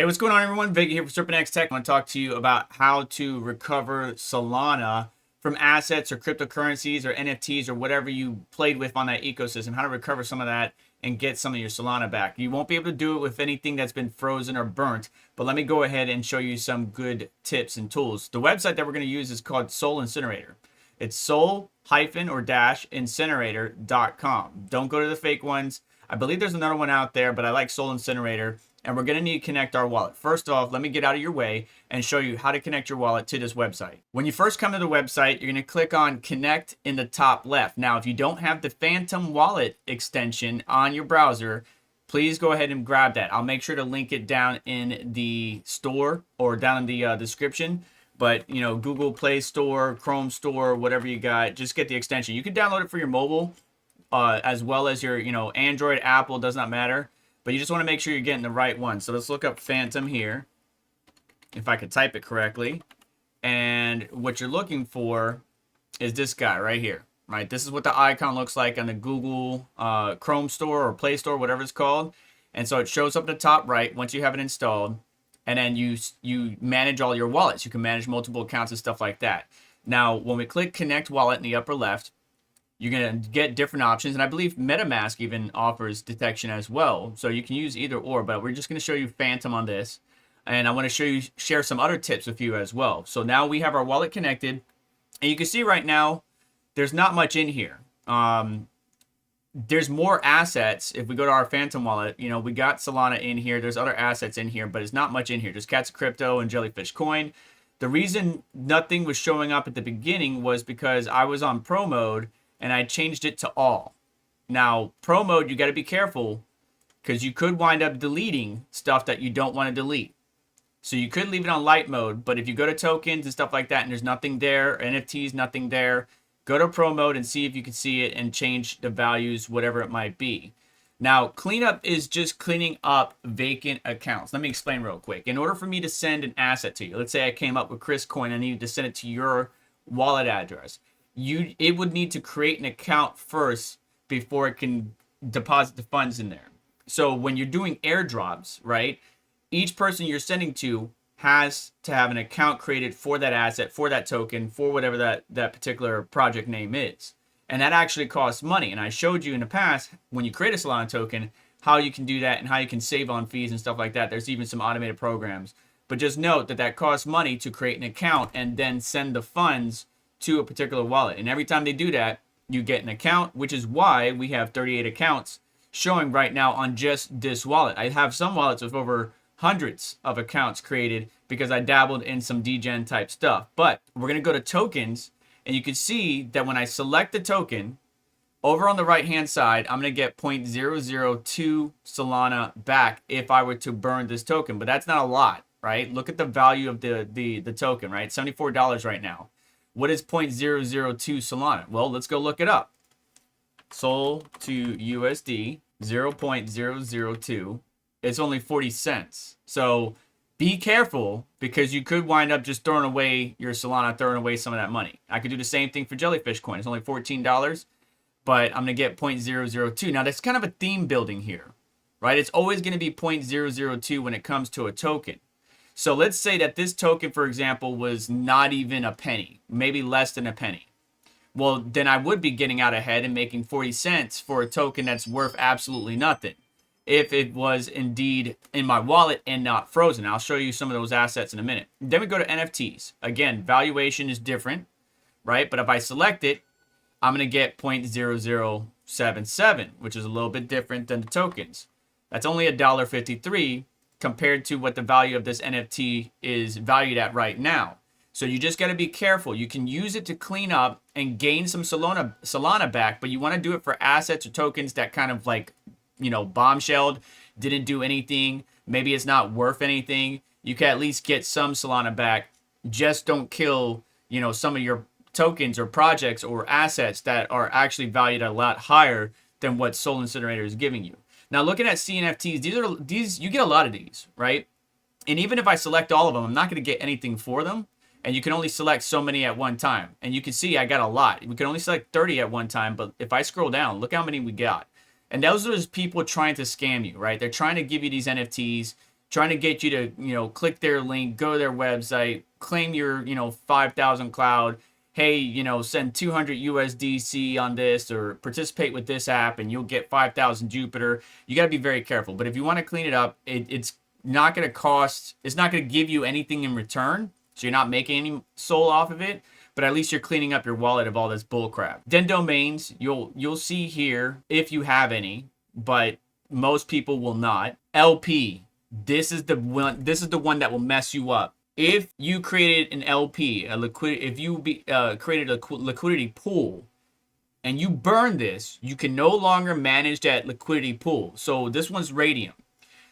Hey, what's going on, everyone? Vega here for SerpentX Tech. I want to talk to you about how to recover Solana from assets or cryptocurrencies or NFTs or whatever you played with on that ecosystem, how to recover some of that and get some of your Solana back. You won't be able to do it with anything that's been frozen or burnt, but let me go ahead and show you some good tips and tools. The website that we're going to use is called Soul Incinerator. It's soul-incinerator.com. Don't go to the fake ones. I believe there's another one out there, but I like Soul Incinerator. And we're going to need to connect our wallet. First off, let me get out of your way and show you how to connect your wallet to this website. When you first come to the website, you're going to click on Connect in the top left. Now, if you don't have the Phantom Wallet extension on your browser, please go ahead and grab that. I'll make sure to link it down in the store or down in the description. But, you know, Google Play Store, Chrome Store, whatever you got, just get the extension. You can download it for your mobile as well as your, Android, Apple, does not matter. But you just want to make sure you're getting the right one. So let's look up Phantom here, if I could type it correctly. And what you're looking for is this guy right here, right? This is what the icon looks like on the Google Chrome Store or Play Store, whatever it's called. And so it shows up at the top right once you have it installed. And then you manage all your wallets. You can manage multiple accounts and stuff like that. Now, when we click Connect Wallet in the upper left, you're going to get different options. And I believe MetaMask even offers detection as well. So you can use either or, but we're just going to show you Phantom on this. And I want to share some other tips with you as well. So now we have our wallet connected. And you can see right now, there's not much in here. There's more assets. If we go to our Phantom wallet, we got Solana in here. There's other assets in here, but it's not much in here. Just Cats of Crypto and Jellyfish Coin. The reason nothing was showing up at the beginning was because I was on pro mode and I changed it to all. Now, pro mode, you got to be careful because you could wind up deleting stuff that you don't want to delete. So you could leave it on light mode, but if you go to tokens and stuff like that and there's nothing there, NFTs, nothing there, go to pro mode and see if you can see it and change the values, whatever it might be. Now, cleanup is just cleaning up vacant accounts. Let me explain real quick. In order for me to send an asset to you, let's say I came up with Chris Coin, I needed to send it to your wallet address. It would need to create an account first before it can deposit the funds in there. So when you're doing airdrops, right, each person you're sending to has to have an account created for that asset, for that token, for whatever that particular project name is. And that actually costs money. And I showed you in the past, when you create a Solana token, how you can do that and how you can save on fees and stuff like that. There's even some automated programs. But just note that costs money to create an account and then send the funds to a particular wallet. And every time they do that, you get an account, which is why we have 38 accounts showing right now on just this wallet. I have some wallets with over hundreds of accounts created because I dabbled in some degen type stuff. But we're going to go to tokens, and you can see that when I select the token, over on the right hand side, I'm going to get 0.002 Solana back if I were to burn this token. But that's not a lot, right? Look at the value of the token, right? $74 right now. What is 0.002 Solana? Well, let's go look it up. Sol to USD, 0.002. It's only 40 cents. So be careful because you could wind up just throwing away your Solana, throwing away some of that money. I could do the same thing for Jellyfish Coin. It's only $14, but I'm going to get 0.002. Now, that's kind of a theme building here, right? It's always going to be 0.002 when it comes to a token. So let's say that this token, for example, was not even a penny, maybe less than a penny. Well, then I would be getting out ahead and making 40 cents for a token that's worth absolutely nothing if it was indeed in my wallet and not frozen. I'll show you some of those assets in a minute. Then we go to NFTs. Again, valuation is different, right? But if I select it, I'm going to get 0.0077, which is a little bit different than the tokens. That's only $1.53. compared to what the value of this NFT is valued at right now. So you just got to be careful. You can use it to clean up and gain some Solana back, but you want to do it for assets or tokens that kind of like, bombshelled, didn't do anything. Maybe it's not worth anything. You can at least get some Solana back. Just don't kill, some of your tokens or projects or assets that are actually valued a lot higher than what Soul Incinerator is giving you. Now, looking at CNFTs, these you get a lot of these, right? And even if I select all of them, I'm not going to get anything for them. And you can only select so many at one time. And you can see I got a lot. We can only select 30 at one time. But if I scroll down, look how many we got. And those are just people trying to scam you, right? They're trying to give you these NFTs. trying to get you to, click their link, go to their website, claim your, 5,000 cloud. Hey, send 200 USDC on this, or participate with this app and you'll get 5,000 Jupiter. You got to be very careful. But if you want to clean it up, it's not going to cost, it's not going to give you anything in return. So you're not making any SOL off of it, but at least you're cleaning up your wallet of all this bullcrap. Then domains, you'll see here if you have any, but most people will not. LP, this is the one that will mess you up. If you created an LP, if you created a liquidity pool, and you burn this, you can no longer manage that liquidity pool. So this one's Radium.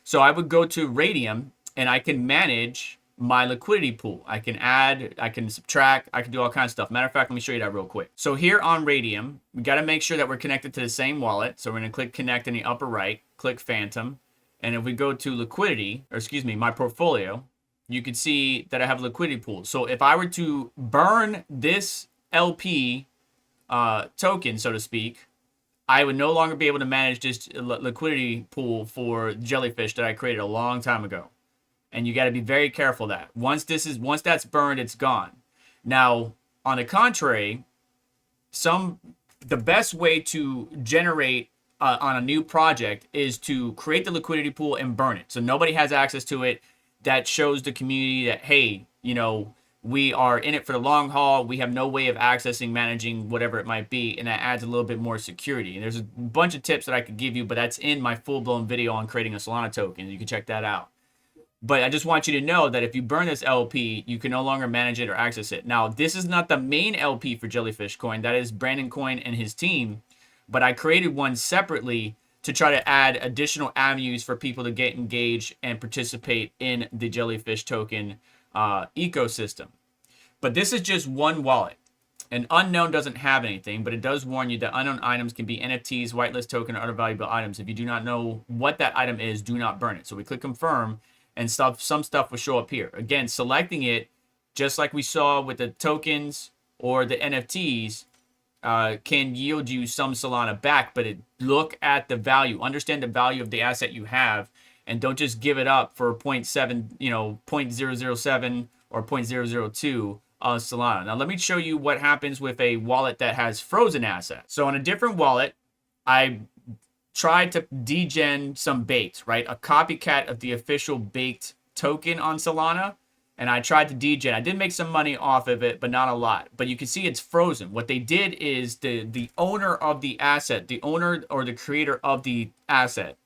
So I would go to Radium, and I can manage my liquidity pool. I can add, I can subtract, I can do all kinds of stuff. Matter of fact, let me show you that real quick. So here on Radium, we got to make sure that we're connected to the same wallet. So we're going to click connect in the upper right, click Phantom. And if we go to liquidity, or excuse me, my portfolio, you can see that I have a liquidity pool. So if I were to burn this LP token, so to speak, I would no longer be able to manage this liquidity pool for Jellyfish that I created a long time ago. And you got to be very careful of that. Once that's burned, it's gone. Now, on the contrary, the best way to generate on a new project is to create the liquidity pool and burn it. So nobody has access to it. That shows the community that, hey, we are in it for the long haul. We have no way of accessing, managing, whatever it might be. And that adds a little bit more security. And there's a bunch of tips that I could give you, but that's in my full-blown video on creating a Solana token. You can check that out. But I just want you to know that if you burn this LP, you can no longer manage it or access it. Now, this is not the main LP for Jellyfish Coin. That is Brandon Coin and his team. But I created one separately to try to add additional avenues for people to get engaged and participate in the Jellyfish token ecosystem. But this is just one wallet. And unknown doesn't have anything, but it does warn you that unknown items can be NFTs, whitelist token, or other valuable items. If you do not know what that item is, do not burn it. So we click confirm, and some stuff will show up here. Again, selecting it, just like we saw with the tokens or the NFTs, can yield you some Solana back, but look at the value. Understand the value of the asset you have, and don't just give it up for 0.7, 0.007 or 0.002 Solana. Now, let me show you what happens with a wallet that has frozen assets. So on a different wallet, I tried to degen some baked, right? A copycat of the official baked token on Solana. And I tried to degen. I did make some money off of it, but not a lot. But you can see it's frozen. What they did is the owner of the asset, the owner or the creator of the asset,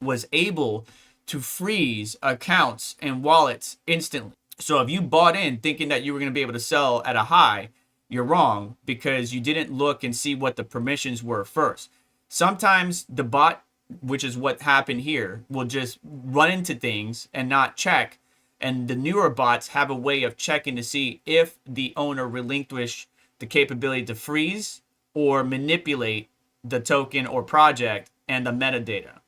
was able to freeze accounts and wallets instantly. So if you bought in thinking that you were going to be able to sell at a high, you're wrong, because you didn't look and see what the permissions were first. Sometimes the bot, which is what happened here, will just run into things and not check. And the newer bots have a way of checking to see if the owner relinquished the capability to freeze or manipulate the token or project and the metadata.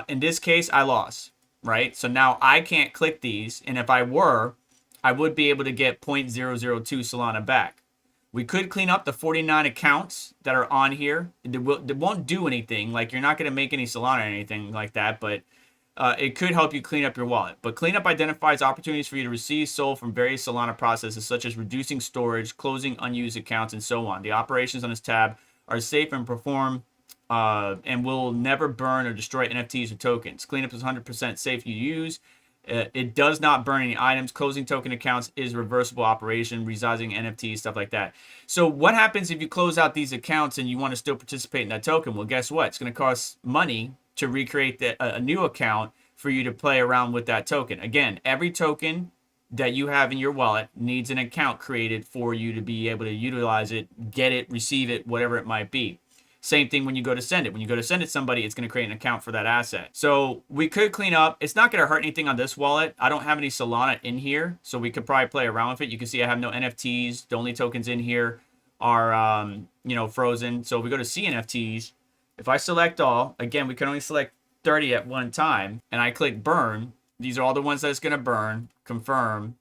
In this case, I lost, right? So now I can't click these. And if I were, I would be able to get 0.002 Solana back. We could clean up the 49 accounts that are on here. They won't do anything. Like, you're not going to make any Solana or anything like that, but it could help you clean up your wallet. But cleanup identifies opportunities for you to receive SOL from various Solana processes, such as reducing storage, closing unused accounts, and so on. The operations on this tab are safe and perform and will never burn or destroy NFTs or tokens. Cleanup is 100% safe to use. It does not burn any items. Closing token accounts is reversible operation, resizing NFTs, stuff like that. So what happens if you close out these accounts and you want to still participate in that token? Well, guess what? It's going to cost money to recreate a new account for you to play around with that token. Again, every token that you have in your wallet needs an account created for you to be able to utilize it, get it, receive it, whatever it might be. Same thing when you go to send it. When you go to send it to somebody, it's going to create an account for that asset. So we could clean up. It's not going to hurt anything on this wallet. I don't have any Solana in here, so we could probably play around with it. You can see I have no NFTs. The only tokens in here are, frozen. So if we go to see NFTs, if I select all, again, we can only select 30 at one time, and I click burn. These are all the ones that it's going to burn, confirm,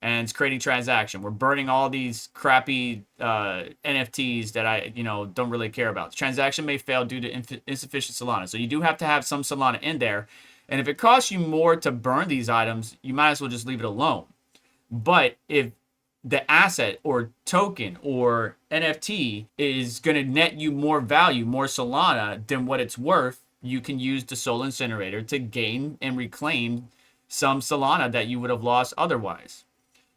and it's creating transaction. We're burning all these crappy NFTs that I, don't really care about. The transaction may fail due to insufficient Solana. So you do have to have some Solana in there. And if it costs you more to burn these items, you might as well just leave it alone. But if the asset or token or NFT is going to net you more value, more Solana than what it's worth, you can use the Soul Incinerator to gain and reclaim some Solana that you would have lost otherwise.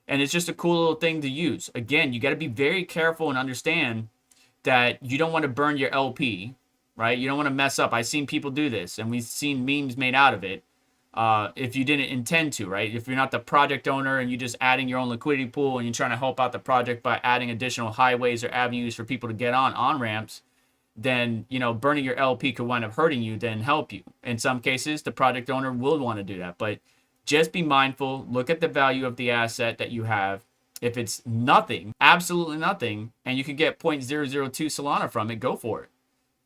And it's just a cool little thing to use. Again, you got to be very careful and understand that you don't want to burn your LP, right? You don't want to mess up. I've seen people do this, and we've seen memes made out of it. If you didn't intend to, right? If you're not the project owner and you're just adding your own liquidity pool and you're trying to help out the project by adding additional highways or avenues for people to get on ramps, then, you know, burning your LP could wind up hurting you than help you. In some cases, the project owner will want to do that, but just be mindful. Look at the value of the asset that you have. If it's nothing, absolutely nothing, and you can get 0.002 Solana from it, go for it.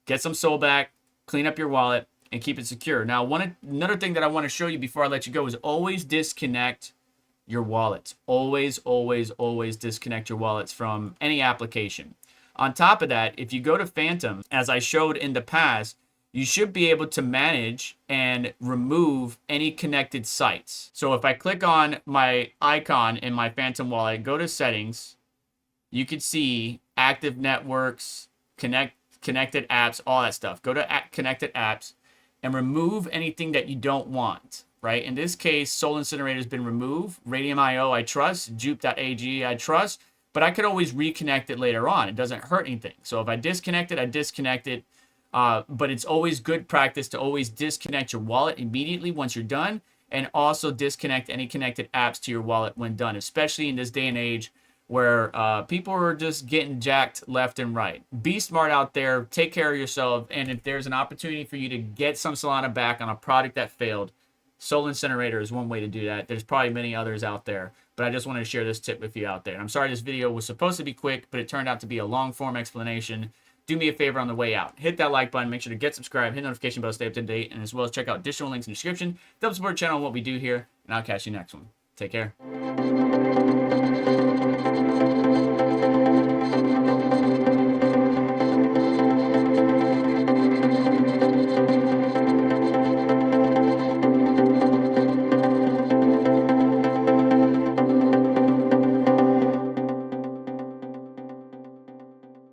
Get some Sol back, clean up your wallet, and keep it secure. Now, another thing that I want to show you before I let you go is always disconnect your wallets. Always, always, always disconnect your wallets from any application. On top of that, if you go to Phantom, as I showed in the past, you should be able to manage and remove any connected sites. So if I click on my icon in my Phantom wallet, go to settings, you can see active networks, connected apps, all that stuff. Go to connected apps and remove anything that you don't want, right? In this case, Soul Incinerator has been removed. Radium.io, I trust. Jupe.ag, I trust. But I could always reconnect it later on. It doesn't hurt anything. So if I disconnect it, I disconnect it. But it's always good practice to always disconnect your wallet immediately once you're done, and also disconnect any connected apps to your wallet when done, especially in this day and age where people are just getting jacked left and right. Be smart out there, take care of yourself, and if there's an opportunity for you to get some Solana back on a product that failed, Soul Incinerator is one way to do that. There's probably many others out there, but I just wanted to share this tip with you out there. And I'm sorry this video was supposed to be quick, but it turned out to be a long-form explanation. Do me a favor on the way out. Hit that like button. Make sure to get subscribed. Hit the notification bell to stay up to date. And as well as check out additional links in the description. Help support the channel and what we do here. And I'll catch you next one. Take care.